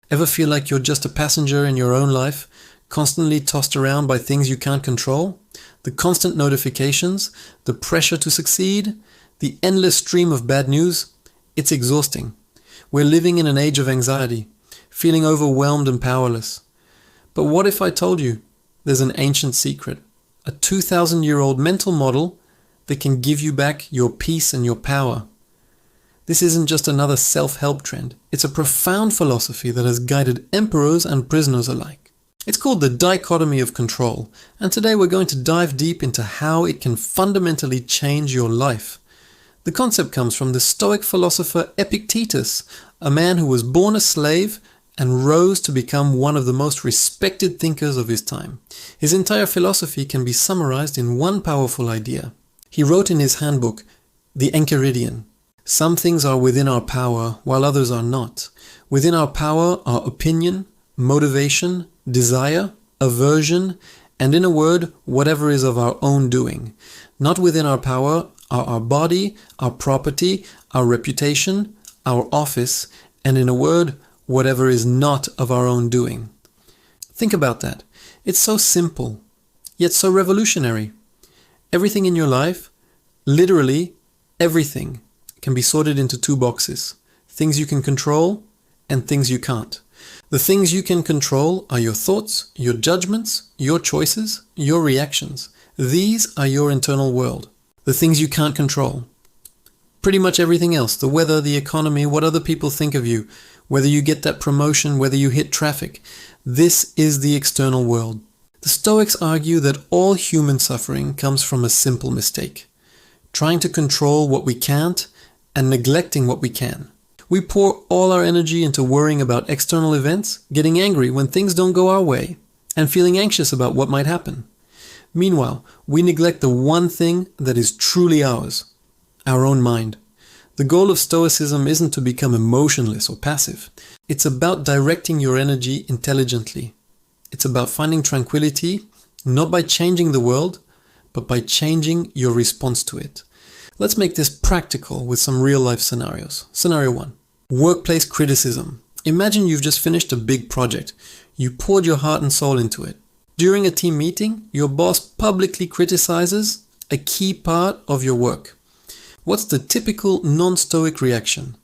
Ever feel like you're just a passenger in your own life, constantly tossed around by things you can't control? The constant notifications, the pressure to succeed, the endless stream of bad news? It's exhausting. We're living in an age of anxiety, feeling overwhelmed and powerless. But what if I told you there's an ancient secret, a 2,000-year-old mental model that can give you back your peace and your power? This isn't just another self-help trend. It's a profound philosophy that has guided emperors and prisoners alike. It's called the Dichotomy of Control, and today we're going to dive deep into how it can fundamentally change your life. The concept comes from the Stoic philosopher Epictetus, a man who was born a slave and rose to become one of the most respected thinkers of his time. His entire philosophy can be summarized in one powerful idea. He wrote in his handbook, the Enchiridion, "Some things are within our power, while others are not. Within our power are opinion, motivation, desire, aversion, and in a word, whatever is of our own doing. Not within our power are our body, our property, our reputation, our office, and in a word, whatever is not of our own doing." Think about that. It's so simple, yet so revolutionary. Everything in your life, literally everything, can be sorted into two boxes: things you can control and things you can't. The things you can control are your thoughts, your judgments, your choices, your reactions. These are your internal world. The things you can't control, pretty much everything else: the weather, the economy, what other people think of you, whether you get that promotion, whether you hit traffic. This is the external world. The Stoics argue that all human suffering comes from a simple mistake: trying to control what we can't and neglecting what we can. We pour all our energy into worrying about external events, getting angry when things don't go our way, and feeling anxious about what might happen. Meanwhile, we neglect the one thing that is truly ours: our own mind. The goal of Stoicism isn't to become emotionless or passive. It's about directing your energy intelligently. It's about finding tranquility, not by changing the world, but by changing your response to it. Let's make this practical with some real-life scenarios. Scenario 1. Workplace criticism. Imagine you've just finished a big project. You poured your heart and soul into it. During a team meeting, your boss publicly criticizes a key part of your work. What's the typical non-stoic reaction?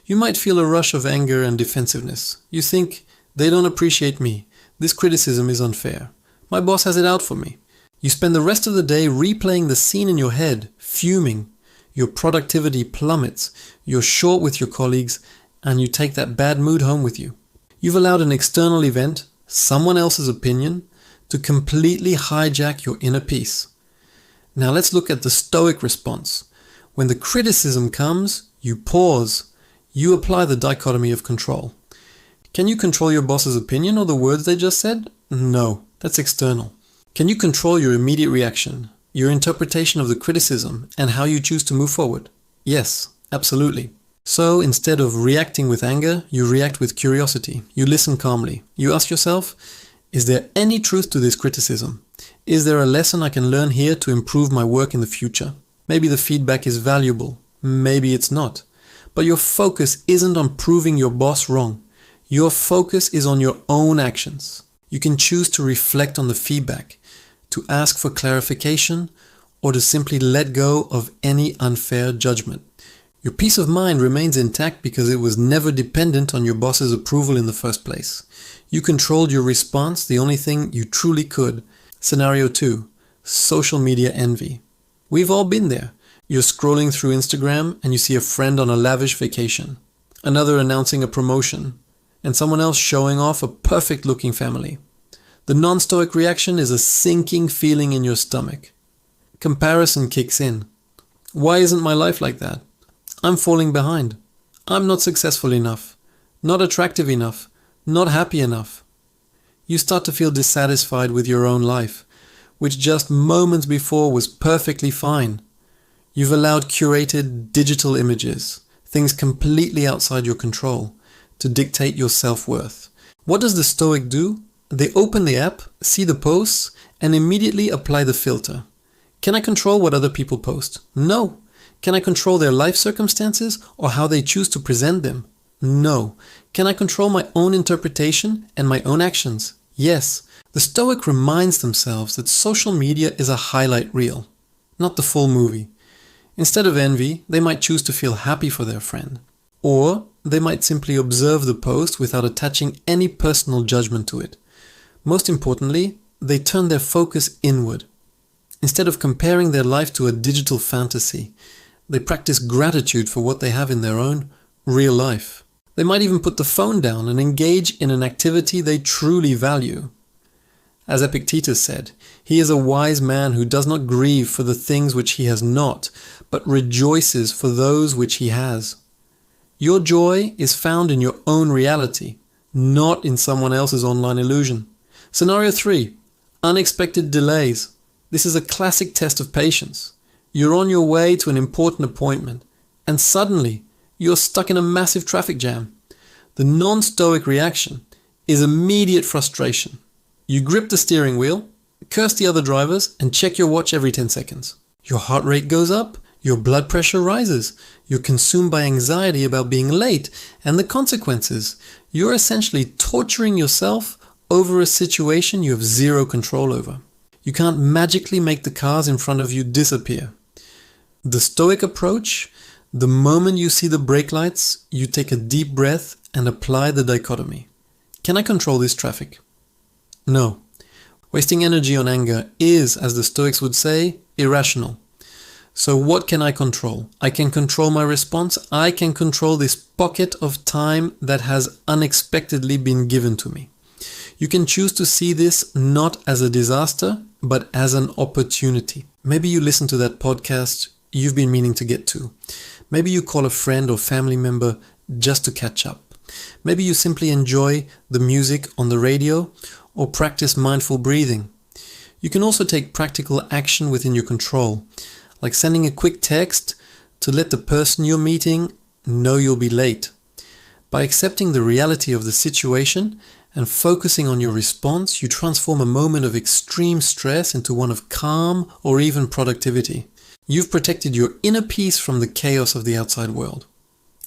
You might feel a rush of anger and defensiveness. You think, they don't appreciate me. This criticism is unfair. My boss has it out for me. You spend the rest of the day replaying the scene in your head, fuming. Your productivity plummets. You're short with your colleagues, and you take that bad mood home with you. You've allowed an external event, someone else's opinion, to completely hijack your inner peace. Now let's look at the Stoic response. When the criticism comes, you pause. You apply the dichotomy of control. Can you control your boss's opinion or the words they just said? No, that's external. Can you control your immediate reaction, your interpretation of the criticism, and how you choose to move forward? Yes, absolutely. So instead of reacting with anger, you react with curiosity. You listen calmly. You ask yourself, is there any truth to this criticism? Is there a lesson I can learn here to improve my work in the future? Maybe the feedback is valuable. Maybe it's not. But your focus isn't on proving your boss wrong. Your focus is on your own actions. You can choose to reflect on the feedback, to ask for clarification, or to simply let go of any unfair judgment. Your peace of mind remains intact because it was never dependent on your boss's approval in the first place. You controlled your response, the only thing you truly could. Scenario 2. Social media envy. We've all been there. You're scrolling through Instagram and you see a friend on a lavish vacation, another announcing a promotion, and someone else showing off a perfect-looking family. The non-stoic reaction is a sinking feeling in your stomach. Comparison kicks in. Why isn't my life like that? I'm falling behind. I'm not successful enough, not attractive enough, not happy enough. You start to feel dissatisfied with your own life, which just moments before was perfectly fine. You've allowed curated digital images, things completely outside your control, to dictate your self-worth. What does the Stoic do? They open the app, see the posts, and immediately apply the filter. Can I control what other people post? No. Can I control their life circumstances or how they choose to present them? No. Can I control my own interpretation and my own actions? Yes. The Stoic reminds themselves that social media is a highlight reel, not the full movie. Instead of envy, they might choose to feel happy for their friend. Or they might simply observe the post without attaching any personal judgment to it. Most importantly, they turn their focus inward. Instead of comparing their life to a digital fantasy, they practice gratitude for what they have in their own real life. They might even put the phone down and engage in an activity they truly value. As Epictetus said, he is a wise man who does not grieve for the things which he has not, but rejoices for those which he has. Your joy is found in your own reality, not in someone else's online illusion. Scenario 3. Unexpected delays. This is a classic test of patience. You're on your way to an important appointment, and suddenly you're stuck in a massive traffic jam. The non-Stoic reaction is immediate frustration. You grip the steering wheel, curse the other drivers, and check your watch every 10 seconds. Your heart rate goes up, your blood pressure rises, you're consumed by anxiety about being late, and the consequences. You're essentially torturing yourself over a situation you have zero control over. You can't magically make the cars in front of you disappear. The Stoic approach: the moment you see the brake lights, you take a deep breath and apply the dichotomy. Can I control this traffic? No. Wasting energy on anger is, as the Stoics would say, irrational. So what can I control? I can control my response. I can control this pocket of time that has unexpectedly been given to me. You can choose to see this not as a disaster, but as an opportunity. Maybe you listen to that podcast you've been meaning to get to. Maybe you call a friend or family member just to catch up. Maybe you simply enjoy the music on the radio or practice mindful breathing. You can also take practical action within your control, like sending a quick text to let the person you're meeting know you'll be late. By accepting the reality of the situation and focusing on your response, you transform a moment of extreme stress into one of calm or even productivity. You've protected your inner peace from the chaos of the outside world.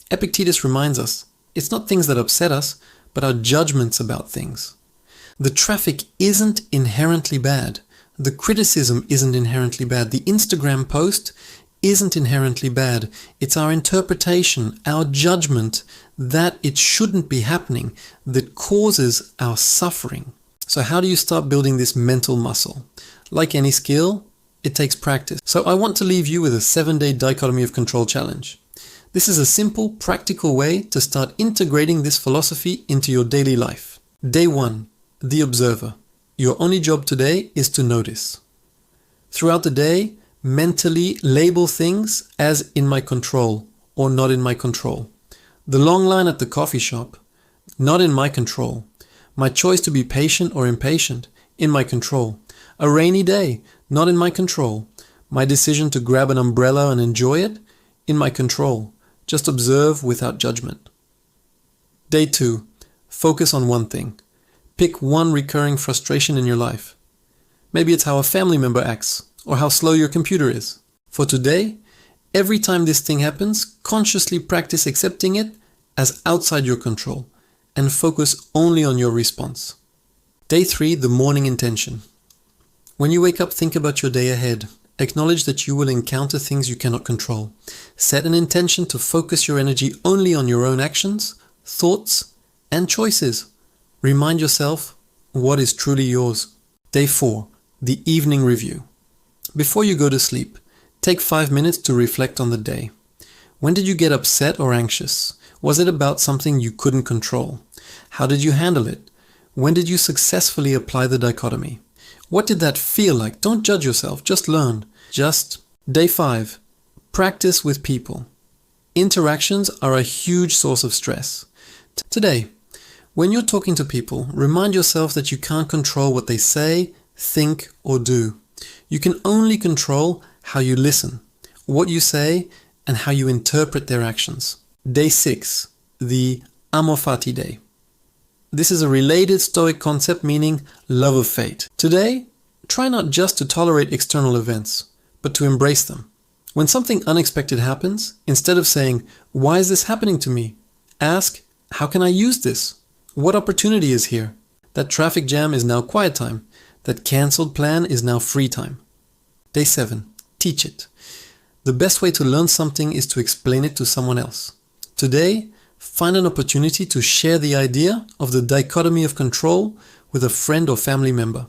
Epictetus reminds us, it's not things that upset us, but our judgments about things. The traffic isn't inherently bad. The criticism isn't inherently bad. The Instagram post isn't inherently bad. It's our interpretation, our judgment that it shouldn't be happening that causes our suffering. So how do you start building this mental muscle? Like any skill, it takes practice. So I want to leave you with a 7-day Dichotomy of Control challenge. This is a simple, practical way to start integrating this philosophy into your daily life. Day 1. The observer. Your only job today is to notice. Throughout the day, mentally label things as in my control or not in my control. The long line at the coffee shop, not in my control. My choice to be patient or impatient, in my control. A rainy day, not in my control. My decision to grab an umbrella and enjoy it, in my control. Just observe without judgment. Day 2. Focus on one thing. Pick one recurring frustration in your life. Maybe it's how a family member acts, or how slow your computer is. For today, every time this thing happens, consciously practice accepting it as outside your control, and focus only on your response. Day 3, the morning intention. When you wake up, think about your day ahead. Acknowledge that you will encounter things you cannot control. Set an intention to focus your energy only on your own actions, thoughts, and choices. Remind yourself what is truly yours. Day 4, the evening review. Before you go to sleep, take 5 minutes to reflect on the day. When did you get upset or anxious? Was it about something you couldn't control? How did you handle it? When did you successfully apply the dichotomy? What did that feel like? Don't judge yourself, just learn. Day 5, practice with people. Interactions are a huge source of stress. Today, when you're talking to people, remind yourself that you can't control what they say, think, or do. You can only control how you listen, what you say, and how you interpret their actions. Day 6, the amor fati day. This is a related Stoic concept meaning love of fate. Today, try not just to tolerate external events, but to embrace them. When something unexpected happens, instead of saying, "Why is this happening to me?" Ask, how can I use this? What opportunity is here? That traffic jam is now quiet time. That cancelled plan is now free time. Day 7. Teach it. The best way to learn something is to explain it to someone else. Today, find an opportunity to share the idea of the dichotomy of control with a friend or family member.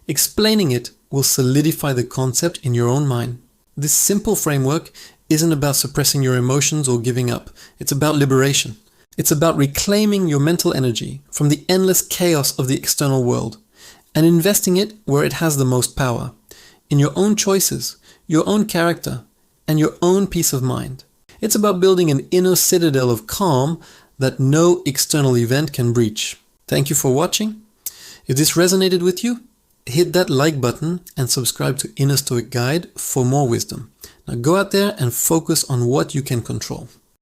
Explaining it will solidify the concept in your own mind. This simple framework isn't about suppressing your emotions or giving up. It's about liberation. It's about reclaiming your mental energy from the endless chaos of the external world and investing it where it has the most power, in your own choices, your own character, and your own peace of mind. It's about building an inner citadel of calm that no external event can breach. Thank you for watching. If this resonated with you, hit that like button and subscribe to Inner Stoic Guide for more wisdom. Now go out there and focus on what you can control.